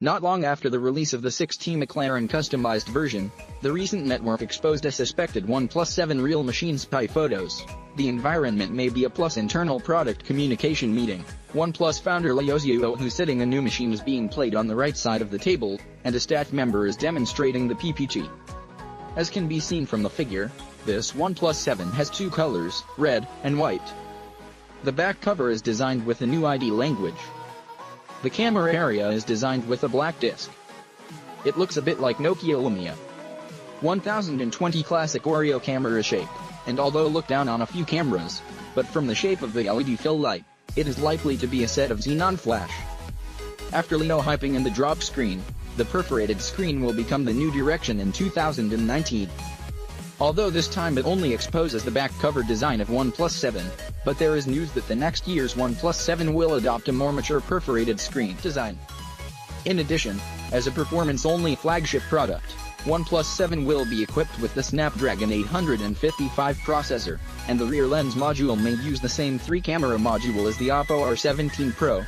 Not long after the release of the 6T McLaren customized version, the recent network exposed a suspected OnePlus 7 real machine spy photos. The environment may be a Plus internal product communication meeting. OnePlus founder Leozio, who's sitting a new machine is being played on the right side of the table, and a staff member is demonstrating the PPG. As can be seen from the figure, this OnePlus 7 has two colors, red and white. The back cover is designed with a new ID language. The camera area is designed with a black disc. It looks a bit like Nokia Lumia 1020 classic Oreo camera shape, and although look down on a few cameras, but from the shape of the LED fill light, it is likely to be a set of xenon flash. After Leo hyping in the drop screen, the perforated screen will become the new direction in 2019. Although this time it only exposes the back cover design of OnePlus 7, but there is news that the next year's OnePlus 7 will adopt a more mature perforated screen design. In addition, as a performance-only flagship product, OnePlus 7 will be equipped with the Snapdragon 855 processor, and the rear lens module may use the same 3-camera module as the Oppo R17 Pro,